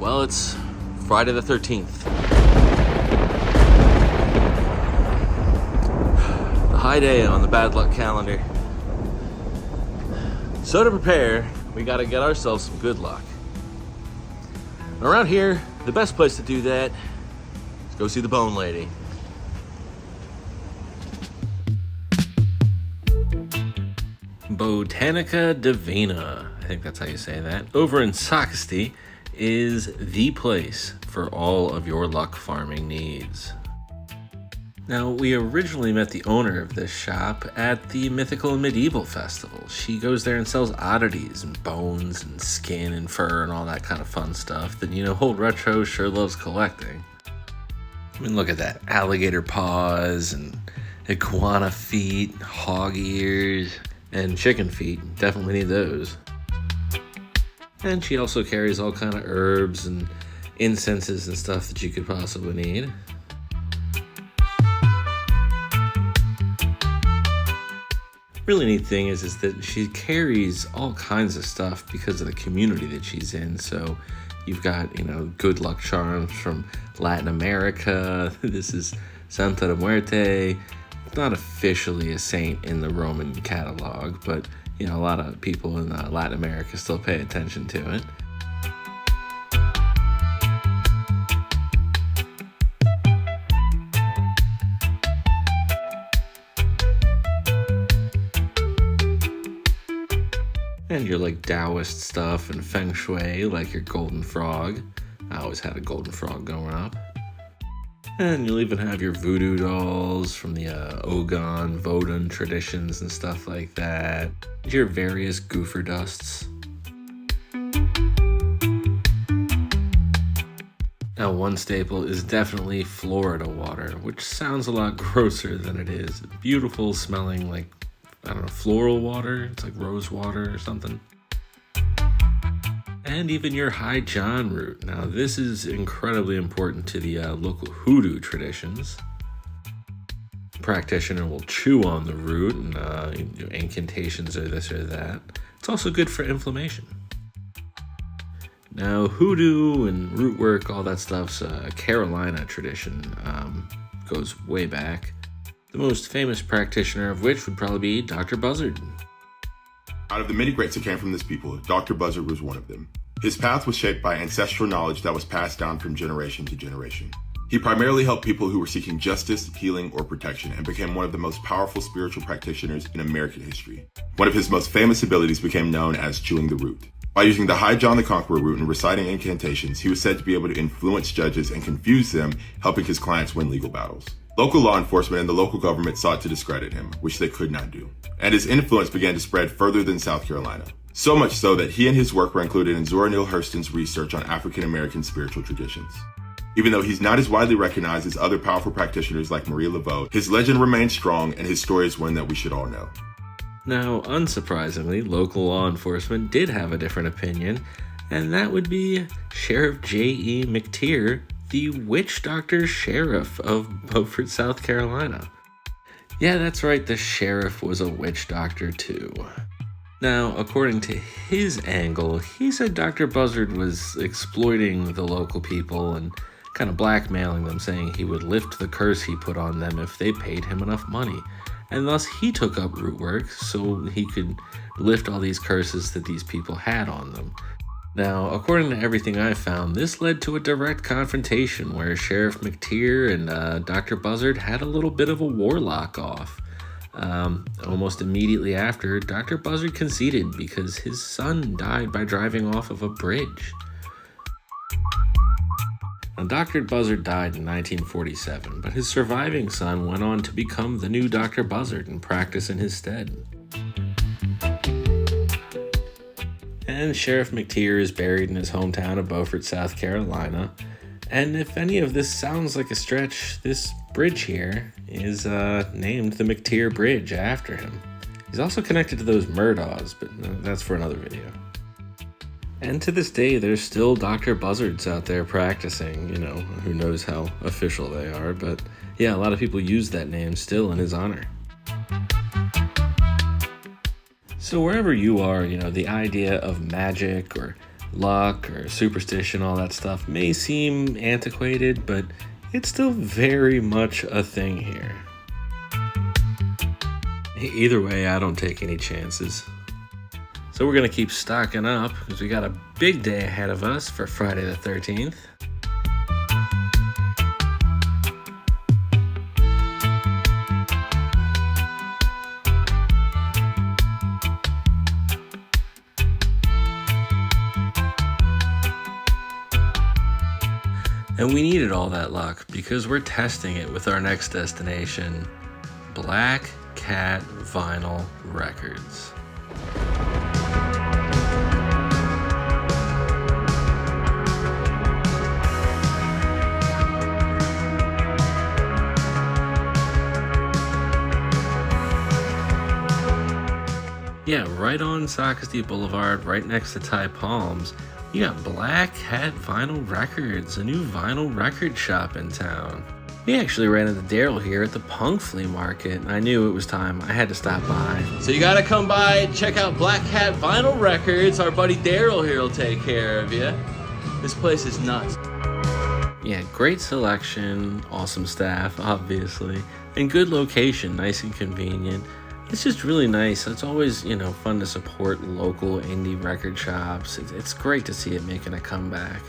Well, it's Friday the 13th. The high day on the bad luck calendar. So to prepare, we gotta get ourselves some good luck. Around here, the best place to do that is go see the Bone Lady. Botanica Divina, I think that's how you say that, over in Socastee, is the place for all of your luck farming needs. Now, we originally met the owner of this shop at the Mythical and Medieval Festival. She goes there and sells oddities and bones and skin and fur and all that kind of fun stuff that, old Retro sure loves collecting. I mean, look at that. Alligator paws and iguana feet, hog ears, and chicken feet. Definitely need those. And she also carries all kind of herbs and incenses and stuff that you could possibly need. Really neat thing is that she carries all kinds of stuff because of the community that she's in. So you've got, good luck charms from Latin America. This is Santa de Muerte. Not officially a saint in the Roman catalog, but a lot of people in Latin America still pay attention to it. And your Taoist stuff and feng shui, like your golden frog. I always had a golden frog growing up. And you'll even have your voodoo dolls from the Ogun, Vodun traditions and stuff like that. Your various goofer dusts. Now, one staple is definitely Florida water, which sounds a lot grosser than it is. Beautiful smelling, floral water. It's like rose water or something. And even your High John root. Now, this is incredibly important to the local hoodoo traditions. Practitioner will chew on the root, and incantations or this or that. It's also good for inflammation. Now, hoodoo and root work, all that stuff's a Carolina tradition. Goes way back. The most famous practitioner of which would probably be Dr. Buzzard. Out of the many greats that came from this people, Dr. Buzzard was one of them. His path was shaped by ancestral knowledge that was passed down from generation to generation. He primarily helped people who were seeking justice, healing, or protection, and became one of the most powerful spiritual practitioners in American history. One of his most famous abilities became known as chewing the root. By using the High John the Conqueror root and reciting incantations, he was said to be able to influence judges and confuse them, helping his clients win legal battles. Local law enforcement and the local government sought to discredit him, which they could not do. And his influence began to spread further than South Carolina. So much so that he and his work were included in Zora Neale Hurston's research on African American spiritual traditions. Even though he's not as widely recognized as other powerful practitioners like Marie Laveau, his legend remains strong and his story is one that we should all know. Now, unsurprisingly, local law enforcement did have a different opinion, and that would be Sheriff J.E. McTeer, the witch doctor sheriff of Beaufort, South Carolina. Yeah, that's right, the sheriff was a witch doctor too. Now, according to his angle, he said Dr. Buzzard was exploiting the local people and kind of blackmailing them, saying he would lift the curse he put on them if they paid him enough money. And thus he took up root work so he could lift all these curses that these people had on them. Now, according to everything I found, this led to a direct confrontation where Sheriff McTeer and Dr. Buzzard had a little bit of a warlock off. Almost immediately after, Dr. Buzzard conceded because his son died by driving off of a bridge. Now, Dr. Buzzard died in 1947, but his surviving son went on to become the new Dr. Buzzard and practice in his stead. And Sheriff McTeer is buried in his hometown of Beaufort, South Carolina. And if any of this sounds like a stretch, this bridge here is named the McTeer Bridge after him. He's also connected to those Murdaws, but that's for another video. And to this day, there's still Dr. Buzzards out there practicing, who knows how official they are, but yeah, a lot of people use that name still in his honor. So wherever you are, the idea of magic or luck or superstition, all that stuff may seem antiquated, but it's still very much a thing here. Either way, I don't take any chances. So we're going to keep stocking up because we got a big day ahead of us for Friday the 13th. And we needed all that luck because we're testing it with our next destination, Black Cat Vinyl Records. Yeah, right on Socastee Boulevard, right next to Thai Palms, you got Black Cat Vinyl Records, a new vinyl record shop in town. We actually ran into Daryl here at the punk flea market, and I knew it was time. I had to stop by. So you gotta come by, check out Black Cat Vinyl Records. Our buddy Daryl here will take care of you. This place is nuts. Yeah, great selection, awesome staff, obviously, and good location, nice and convenient. It's just really nice. It's always, fun to support local indie record shops. It's great to see it making a comeback.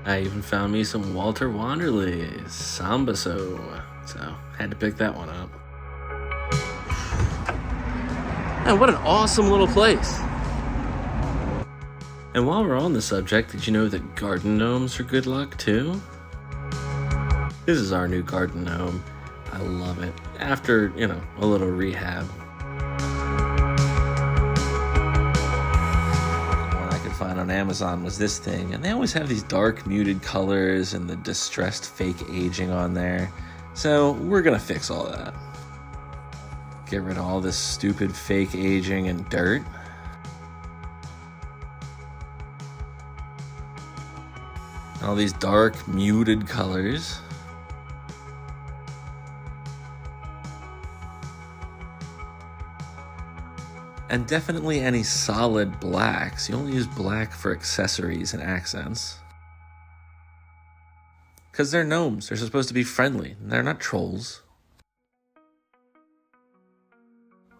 I even found me some Walter Wanderley, Samba so had to pick that one up. Man, what an awesome little place. And while we're on the subject, did you know that garden gnomes are good luck too? This is our new garden gnome. I love it. After, a little rehab. One I could find on Amazon was this thing, and they always have these dark muted colors and the distressed fake aging on there. So we're gonna fix all that. Get rid of all this stupid fake aging and dirt. All these dark, muted colors. And definitely any solid blacks. You only use black for accessories and accents. Because they're gnomes. They're supposed to be friendly. They're not trolls.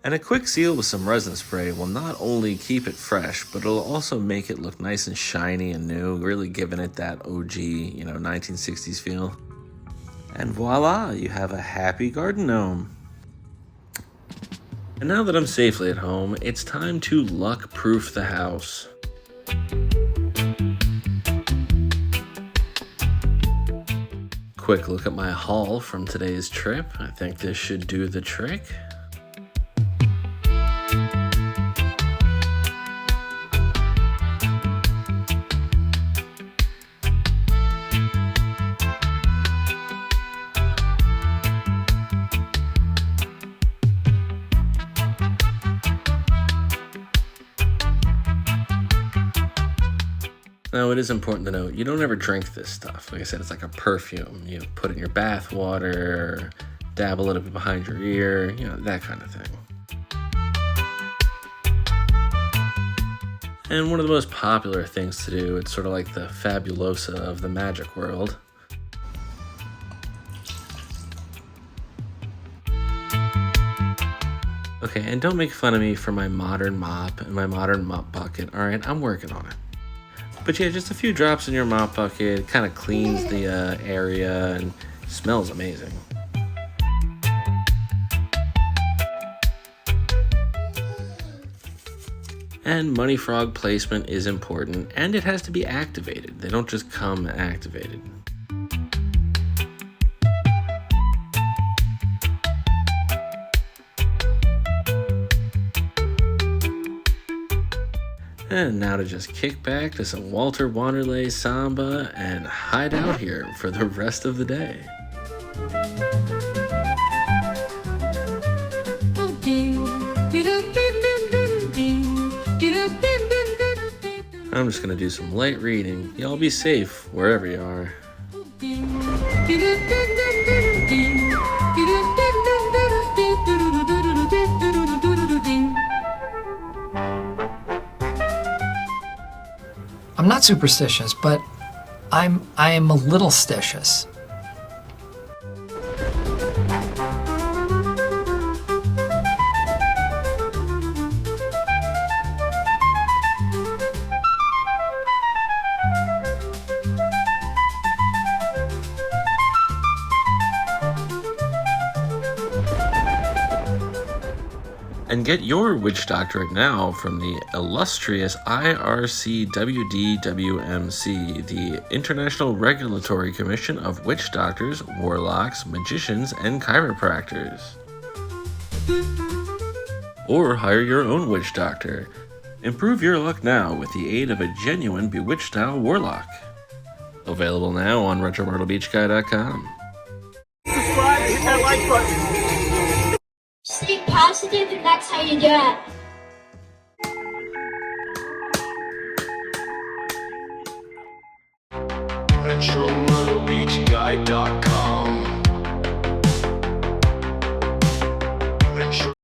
And a quick seal with some resin spray will not only keep it fresh, but it'll also make it look nice and shiny and new, really giving it that OG, 1960s feel. And voila, you have a happy garden gnome. And now that I'm safely at home, it's time to luck-proof the house. Quick look at my haul from today's trip. I think this should do the trick. Now, it is important to note, you don't ever drink this stuff. Like I said, it's like a perfume. You put it in your bath water, dab a little bit behind your ear, that kind of thing. And one of the most popular things to do, it's sort of like the fabulosa of the magic world. Okay, and don't make fun of me for my modern mop and my modern mop bucket, alright? I'm working on it. But yeah, just a few drops in your mop bucket, it kind of cleans the area and smells amazing. And money frog placement is important, and it has to be activated. They don't just come activated. And now to just kick back to some Walter Wanderley samba and hide out here for the rest of the day. I'm just gonna do some light reading. Y'all be safe wherever you are. I'm not superstitious, but I am a little stitious. And get your witch doctorate now from the illustrious IRCWDWMC, the International Regulatory Commission of Witch Doctors, Warlocks, Magicians, and Chiropractors. Or hire your own witch doctor. Improve your luck now with the aid of a genuine bewitched-style warlock. Available now on RetroMyrtleBeachGuy.com. Subscribe and hit that like button. Stay positive, and that's how you do it. RetroMyrtleBeachGuy.com